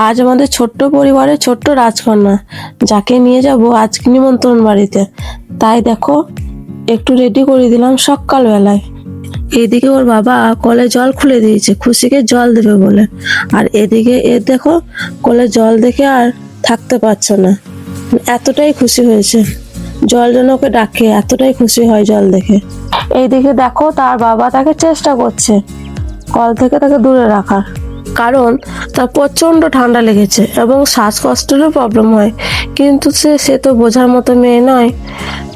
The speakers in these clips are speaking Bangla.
আজ আমাদের ছোট্ট পরিবারের ছোট্ট রাজকন্যা, যাকে নিয়ে যাব আজকে নিমন্ত্রণ বাড়িতে। তাই দেখো, একটু রেডি করে দিলাম সকালবেলায়। এদিকে ওর বাবা কলে জল খুলে দিয়েছে খুশিকে জল দেবে বলে, আর এদিকে দেখো কলে জল দেখে আর থাকতে পারছে না, এতটাই খুশি হয়েছে। জল যেন ওকে ডাকে, এতটাই খুশি হয় জল দেখে। এইদিকে দেখো তার বাবা তাকে চেষ্টা করছে কল থেকে তাকে দূরে রাখার, কারণ তার প্রচন্ড ঠান্ডা লেগেছে এবং শ্বাসকষ্টেরও প্রবলেম হয়। কিন্তু সে তো বোঝার মতো মেয়ে নয়,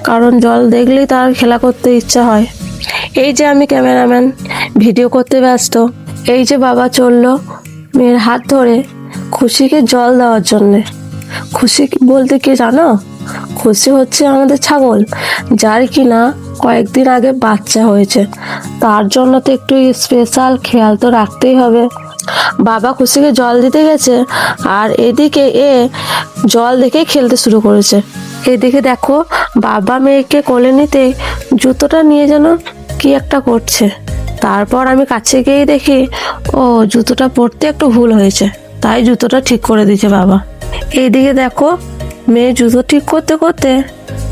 কারণ জল দেখলেই তার খেলা করতে ইচ্ছা হয়। এই যে আমি ক্যামেরাম্যান, ভিডিও করতে ব্যস্ত, এই যে বাবা চললো মেয়ের হাত ধরে খুশিকে জল দেওয়ার জন্যে। খুশি বলতে কি জানো? খুশি হচ্ছে আমাদের ছাগল, যার কিনা কয়েকদিন আগে বাচ্চা হয়েছে। তার জন্য তো একটু স্পেশাল খেয়াল তো রাখতেই হবে। বাবা খুশিকে জল দিতে গেছে, আর এদিকে জল দেখে খেলতে শুরু করেছে। এদিকে দেখো বাবা মেয়েকে কোলে নিতে জুতোটা নিয়ে যেন কি একটা করছে। তারপর আমি কাছে গিয়ে দেখি ও জুতোটা পরতে একটু ভুল হয়েছে, তাই জুতোটা ঠিক করে দিয়েছে বাবা। এইদিকে দেখো মেয়ে জুতো ঠিক করতে করতে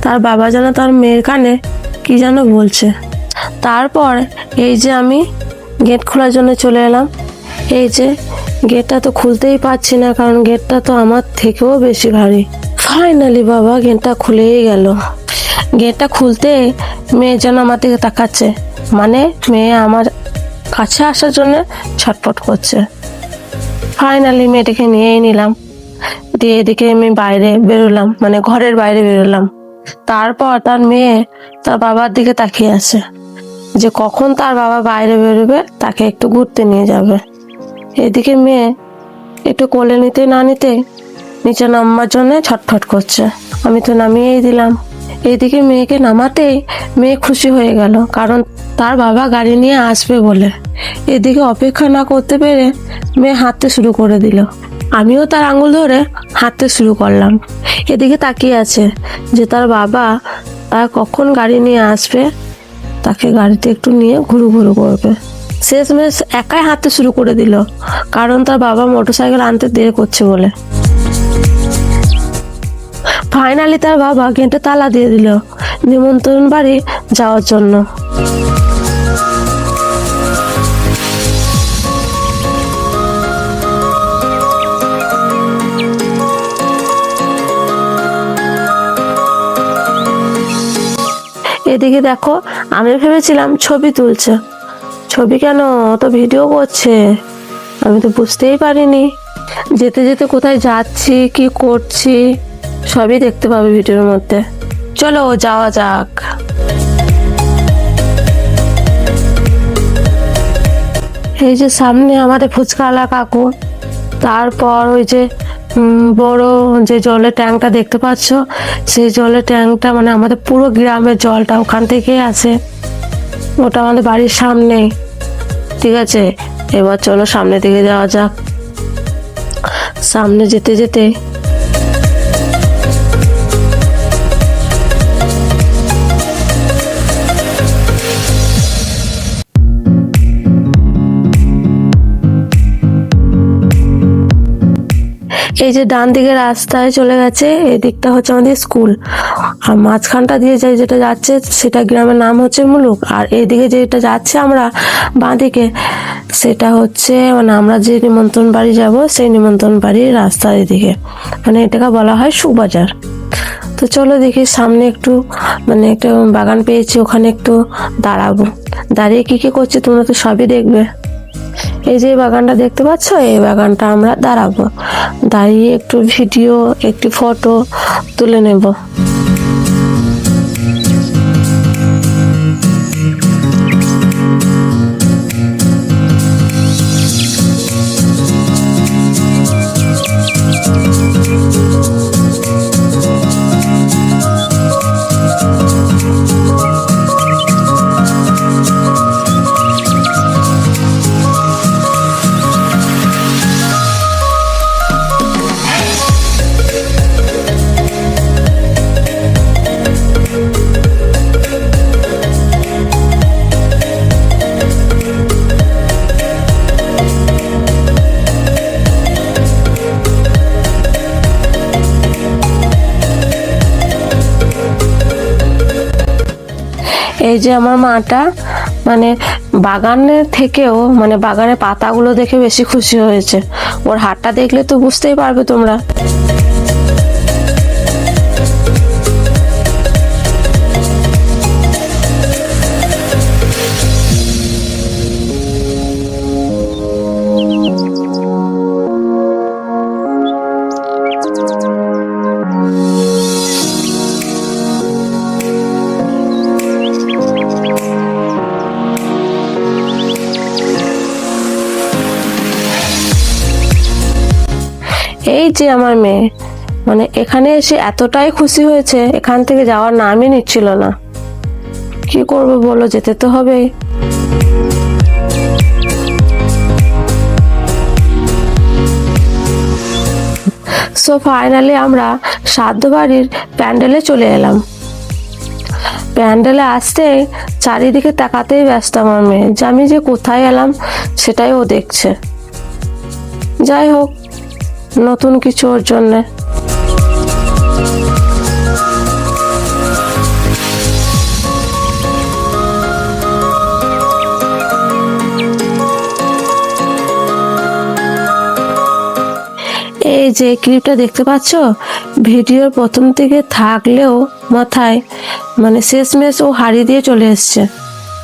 তার বাবা যেন তার মেয়ের কানে কি যেন বলছে। তারপর এই যে আমি গেট খোলার জন্য চলে এলাম। এই যে গেটটা তো খুলতেই পারছি না, কারণ গেটটা তো আমার থেকেও বেশি ভারী। ফাইনালি বাবা গেটটা খুলেই গেল। গেটটা খুলতে মেয়ে যেন আমার দিকে তাকাচ্ছে, মানে মেয়ে আমার কাছে আসার জন্য ছটফট করছে। ফাইনালি মেয়েটাকে নিয়েই নিলাম, দিয়ে এদিকে আমি বাইরে বেরোলাম, মানে ঘরের বাইরে বেরোলাম। তারপর তার মেয়ে তার বাবার দিকে তাকিয়ে আছে যে কখন তার বাবা বাইরে বেরোবে, তাকে একটু ঘুরতে নিয়ে যাবে। এদিকে মেয়ে একটু কোলে নিতে না নিতে নিচে নামার জন্য ছটফট করছে। আমি তো নামিয়েই দিলাম। এদিকে মেয়েকে নামাতেই মেয়ে খুশি হয়ে গেল, কারণ তার বাবা গাড়ি নিয়ে আসবে বলে। এদিকে অপেক্ষা না করতে পেরে মেয়ে হাঁটতে শুরু করে দিল। আমিও তার আঙুল ধরে হাঁটতে শুরু করলাম। এদিকে তাকিয়ে আছে যে তার বাবা তার কখন গাড়ি নিয়ে আসবে, তাকে গাড়িতে একটু নিয়ে ঘুরু ঘুরু করবে। শেষমেশ একাই হাঁটতে শুরু করে দিল, কারণ তার বাবা মোটরসাইকেল আনতে দেরি করছে বলে। ফাইনালি তার বাবা গেটে তালা দিয়ে দিল নিমন্ত্রণ বাড়ি যাওয়ার জন্য। এদিকে দেখো আমি ভেবেছিলাম ছবি তুলছে, ছবি কেন তো ভিডিও করছে, আমি তো বুঝতেই পারিনি। যেতে যেতে কোথায় যাচ্ছি কি করছি সবই দেখতে পাবে ভিডিওর মধ্যে। চলো যাওয়া যাক। এই যে সামনে আমাদের ফুচকাওয়ালা কাকু, তারপর ওই যে বড় যে জলের ট্যাঙ্কটা দেখতে পাচ্ছ, সেই জলের ট্যাঙ্কটা মানে আমাদের পুরো গ্রামের জলটা ওখান থেকেই আসে, ওটা আমাদের বাড়ির সামনে। ঠিক আছে, এবার চলো সামনের দিকে যাওয়া যাক। সামনে যেতে যেতে এই যে ডান দিকে রাস্তায় চলে গেছে, এই দিকটা হচ্ছে আমাদের স্কুল, আর মাঝখানটা দিয়ে যেটা যাচ্ছে সেটা গ্রামের নাম হচ্ছে মুলুক, আর এইদিকে যেটা যাচ্ছে আমরা বাঁ দিকে সেটা হচ্ছে মানে আমরা যে নিমন্ত্রণ বাড়ি যাব সেই নিমন্ত্রণ বাড়ির রাস্তার এদিকে, মানে এটাকে বলা হয় সুবাজার। তো চলো দেখি সামনে একটু মানে একটা বাগান পেয়েছি, ওখানে একটু দাঁড়াবো। দাঁড়িয়ে কি কি করছে তোমরা তো সবই দেখবে। এই যে বাগানটা দেখতে পাচ্ছ, এই বাগানটা আমরা দাঁড়াবো, দাঁড়িয়ে একটু ভিডিও একটি ফটো তুলে নেব। এই যে আমার মাটা মানে বাগানের থেকেও মানে বাগানের পাতাগুলো দেখে বেশি খুশি হয়েছে। ওর হাতটা দেখলে তো বুঝতেই পারবে তোমরা। এই যে আমার মেয়ে মানে এখানে এসে এতটাই খুশি হয়েছে, এখান থেকে যাওয়ার নামই নিচ্ছিল না। কি করবো বলো, যেতে তো হবে। সো ফাইনালি আমরা শ্রাদ্ধ বাড়ির প্যান্ডেলে চলে এলাম। প্যান্ডেলে আসতে চারিদিকে তাকাতেই ব্যস্ত আমার মেয়ে, যে আমি যে কোথায় এলাম সেটাই ও দেখছে। যাই হোক, নতুন কিছু ওর জন্য। এই যে ক্লিপটা দেখতে পাচ্ছ, ভিডিওর প্রথম থেকে থাকলেও মাথায় মানে শেষমেশ ও হারিয়ে দিয়ে চলে এসছে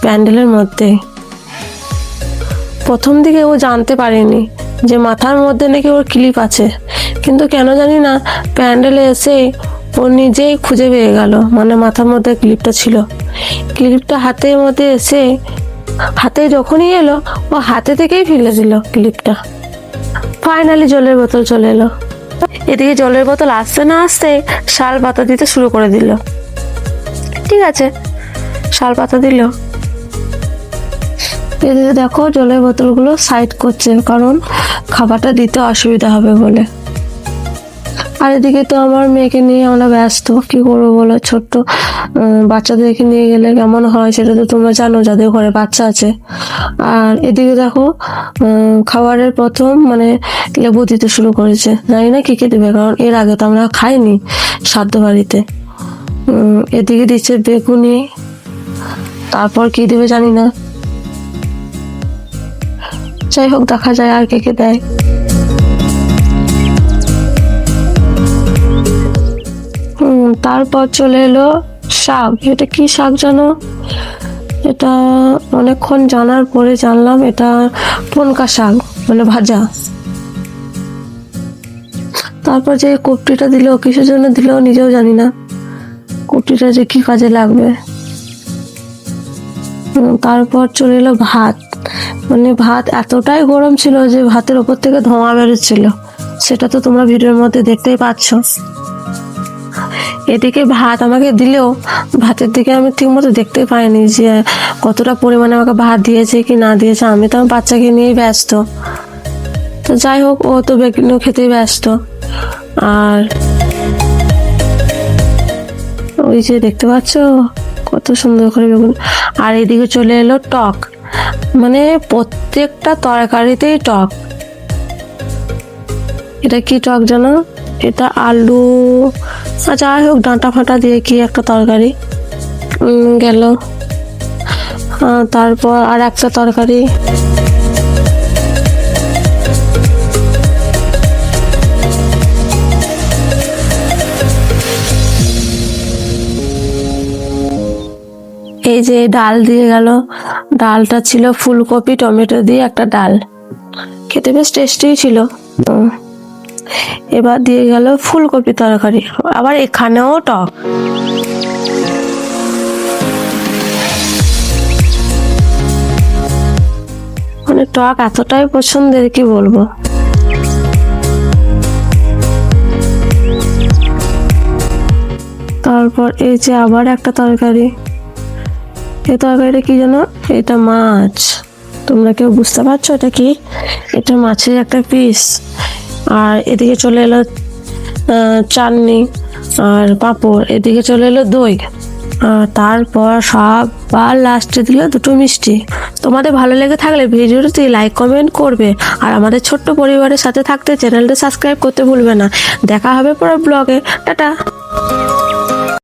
প্যান্ডেলের মধ্যে। প্রথম দিকে ও জানতে পারেনি যে মাথার মধ্যে নাকি ওর ক্লিপ আছে, কিন্তু কেন জানি না প্যান্ডেলে এসে ও নিজেই খুঁজে পেয়ে গেল, মানে মাথার মধ্যে ক্লিপটা ছিল। ক্লিপটা হাতের মধ্যে এসে হাতে যখনই এলো ও হাতে থেকেই ফেলে দিল ক্লিপটা। ফাইনালি জলের বোতল চলে এলো। এদিকে জলের বোতল আসতে না আসতে শাল পাতা দিতে শুরু করে দিল। ঠিক আছে, শাল পাতা দিল। এদিকে দেখো জলের বোতলগুলো সাইড করছে, কারণ খাবারটা দিতে অসুবিধা হবে বলে। আর এদিকে তো আমার মেয়েকে নিয়ে আমরা ব্যস্ত, কি করবো বলো। ছোট্ট বাচ্চাদেরকে নিয়ে গেলে কেমন হয় সেটা তো তোমরা জানো, যাদের ঘরে বাচ্চা আছে। আর এদিকে দেখো খাবারের প্রথম মানে লেবু দিতে শুরু করেছে। জানি না কি কে দেবে, কারণ এর আগে তো আমরা খাইনি শ্রাদ্ধ বাড়িতে। এদিকে দিচ্ছে বেগুনি, তারপর কি দেবে জানি না। যাই হোক, দেখা যায় আর কে কে দেয়। তারপর চলে এলো শাক। এটা কি শাক জানো? এটা অনেকক্ষণ জানার পরে জানলাম এটা টনকা শাক, মানে ভাজা। তারপর যে কপটিটা দিল, কিসের জন্য দিল নিজেও জানি না, কপটিটা যে কি কাজে লাগবে। তারপর চলে এলো ভাত। মানে ভাত এতটাই গরম ছিল যে ভাতের ওপর থেকে ধোঁয়া বেরোচ্ছিল, সেটা তো তোমরা ভিডিওর মধ্যে দেখতেই পাচ্ছ। এদিকে ভাত আমাকে দিলেও ভাতের দিকে আমি ঠিক মতো দেখতে পাইনি যে কতটা পরিমাণে আমাকে ভাত দিয়েছে কি না দিয়েছে। আমি তো আমার বাচ্চাকে নিয়েই ব্যস্ত। তো যাই হোক, ও তো বেগুন খেতেই ব্যস্ত। আর ওই যে দেখতে পাচ্ছ কত সুন্দর করে বেগুন। আর এদিকে চলে এলো টক, মানে প্রত্যেকটা তরকারিতেই টক। এটা কি টক জানো? এটা আলু, যাই হোক ডাঁটা ফাটা দিয়ে কি একটা তরকারি গেল। তারপর আর একটা তরকারি। এই যে ডাল দিয়ে গেল। ডালটা ছিল ফুলকপি টমেটো দিয়ে একটা ডাল, খেতে বেশ টেস্টি ছিল। এবার দিয়ে গেল ফুলকপি তরকারি, আবার এখানেও টক। মানে টক এতটাই পছন্দের কি বলবো। তারপর এই যে আবার একটা তরকারি। এই তরকারিটা কি জানো? এটা মাছ। তোমরা কেউ বুঝতে পারছো এটা কি? এটা মাছের একটা পিস। আর এদিকে চলে এলো চাটনি আর পাঁপড়। এদিকে চলে এলো দই। তারপর সবার লাস্টে দিল দুটো মিষ্টি। তোমাদের ভালো লেগে থাকলে ভিডিওটি লাইক কমেন্ট করবে, আর আমাদের ছোট্ট পরিবারের সাথে থাকতে চ্যানেলটা সাবস্ক্রাইব করতে ভুলবে না। দেখা হবে পরের ব্লগে। টাটা।